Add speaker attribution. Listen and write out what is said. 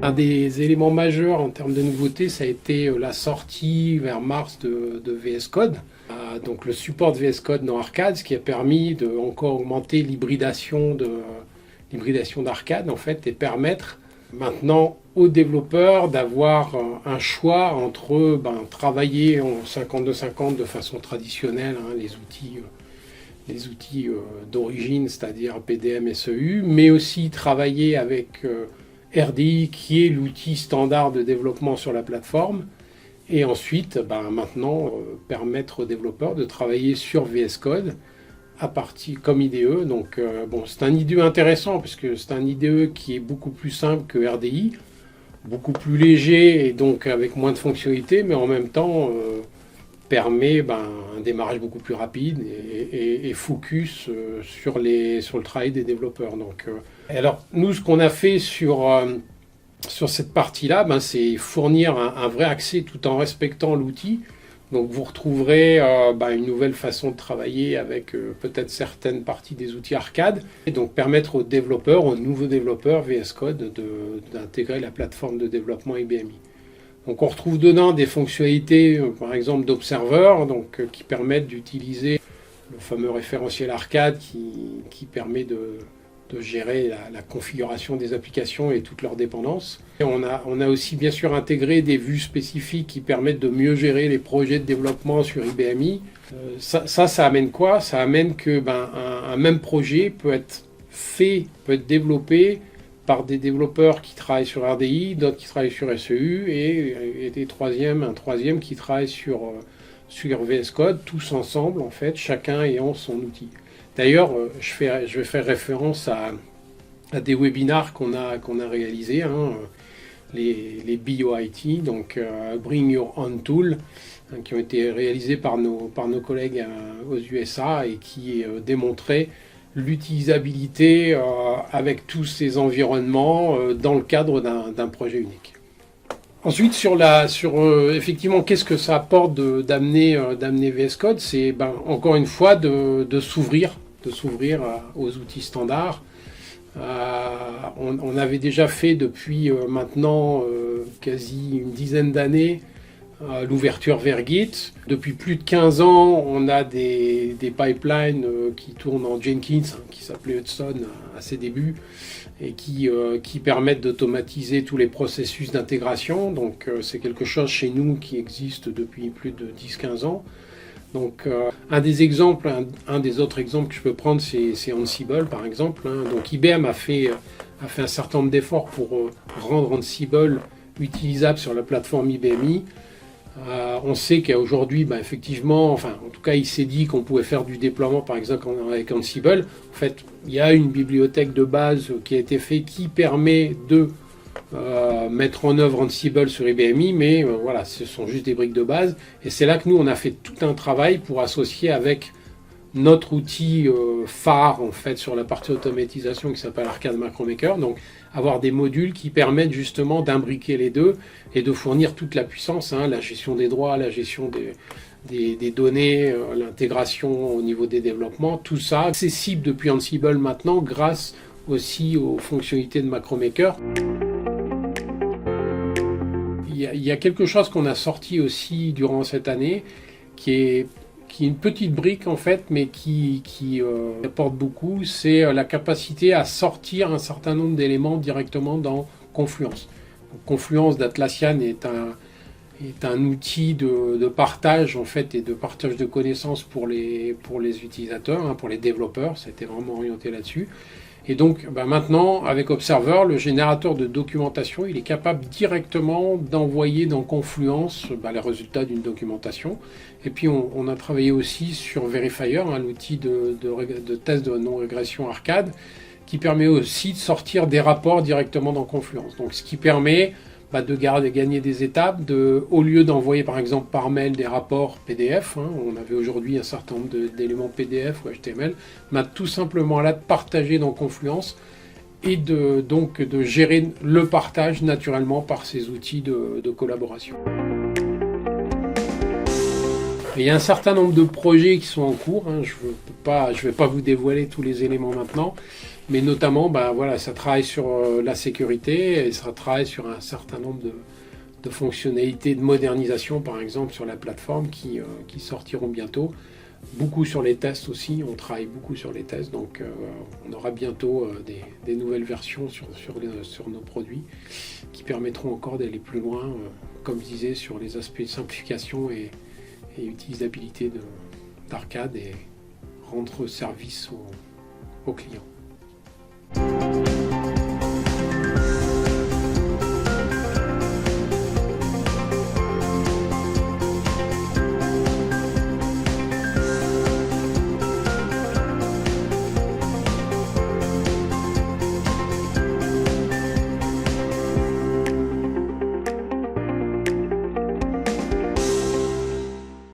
Speaker 1: Un des éléments majeurs en termes de nouveautés, ça a été la sortie vers mars de VS Code. Donc le support de VS Code dans Arcade, ce qui a permis de encore augmenter l'hybridation d'Arcade en fait, et permettre maintenant aux développeurs d'avoir un choix entre travailler en 52-50 de façon traditionnelle, les outils d'origine, c'est-à-dire PDM, SEU, mais aussi travailler avec RDI, qui est l'outil standard de développement sur la plateforme, et ensuite maintenant permettre aux développeurs de travailler sur VS Code comme IDE. Donc c'est un IDE intéressant puisque c'est un IDE qui est beaucoup plus simple que RDI, beaucoup plus léger et donc avec moins de fonctionnalités, mais en même temps permet un démarrage beaucoup plus rapide et focus sur le travail des développeurs. Alors nous, ce qu'on a fait sur cette partie-là, c'est fournir un vrai accès tout en respectant l'outil. Donc vous retrouverez une nouvelle façon de travailler avec peut-être certaines parties des outils arcade, et donc permettre aux développeurs, aux nouveaux développeurs VS Code d'intégrer la plateforme de développement IBMI. Donc on retrouve dedans des fonctionnalités, par exemple d'Observer, qui permettent d'utiliser le fameux référentiel arcade qui permet de gérer la configuration des applications et toutes leurs dépendances. Et on a aussi bien sûr intégré des vues spécifiques qui permettent de mieux gérer les projets de développement sur IBMI. Ça amène quoi? Ça amène que un même projet peut être développé par des développeurs qui travaillent sur RDI, d'autres qui travaillent sur SEU et un troisième qui travaille sur VS Code, tous ensemble en fait, chacun ayant son outil. D'ailleurs, je vais faire référence à des webinars qu'on a réalisés, les BioIT, donc Bring Your Own Tool, qui ont été réalisés par nos collègues aux USA et qui démontraient l'utilisabilité avec tous ces environnements dans le cadre d'un projet unique. Ensuite, effectivement, qu'est-ce que ça apporte d'amener VS Code? C'est encore une fois de s'ouvrir aux outils standards. On avait déjà fait depuis maintenant quasi une dizaine d'années l'ouverture vers Git. Depuis plus de 15 ans, on a des pipelines qui tournent en Jenkins, qui s'appelait Hudson à ses débuts, et qui permettent d'automatiser tous les processus d'intégration. Donc c'est quelque chose chez nous qui existe depuis plus de 10-15 ans. Donc un des autres exemples que je peux prendre, c'est Ansible par exemple. Donc IBM a fait un certain nombre d'efforts pour rendre Ansible utilisable sur la plateforme IBMI. On sait qu'aujourd'hui, effectivement, en tout cas, il s'est dit qu'on pouvait faire du déploiement, par exemple, avec Ansible. En fait, il y a une bibliothèque de base qui a été faite qui permet de mettre en œuvre Ansible sur IBMI, mais voilà, ce sont juste des briques de base. Et c'est là que nous, on a fait tout un travail pour associer avec notre outil phare, en fait, sur la partie automatisation qui s'appelle Arcade Macromaker. Donc, avoir des modules qui permettent justement d'imbriquer les deux et de fournir toute la puissance, la gestion des droits, la gestion des données, l'intégration au niveau des développements, tout ça accessible depuis Ansible maintenant grâce aussi aux fonctionnalités de Macromaker. Il y a quelque chose qu'on a sorti aussi durant cette année qui est une petite brique en fait, mais qui apporte beaucoup, c'est la capacité à sortir un certain nombre d'éléments directement dans Confluence. Donc, Confluence d'Atlassian est un outil de partage en fait et de partage de connaissances pour les utilisateurs, pour les développeurs. C'était vraiment orienté là-dessus. Et donc maintenant, avec Observer, le générateur de documentation, il est capable directement d'envoyer dans Confluence les résultats d'une documentation. Et puis on a travaillé aussi sur Verifier, l'outil de test de non-régression arcade, qui permet aussi de sortir des rapports directement dans Confluence. Donc ce qui permet de gagner des étapes, au lieu d'envoyer par exemple par mail des rapports PDF, on avait aujourd'hui un certain nombre d'éléments PDF ou HTML, tout simplement là de partager dans Confluence et de gérer le partage naturellement par ces outils de collaboration. Et il y a un certain nombre de projets qui sont en cours, je ne vais pas vous dévoiler tous les éléments maintenant, Mais notamment, voilà, ça travaille sur la sécurité et ça travaille sur un certain nombre de fonctionnalités de modernisation, par exemple, sur la plateforme qui sortiront bientôt. Beaucoup sur les tests aussi, on travaille beaucoup sur les tests, donc on aura bientôt des nouvelles versions sur nos produits qui permettront encore d'aller plus loin, comme je disais, sur les aspects de simplification et utilisabilité d'Arcade et rendre service aux clients.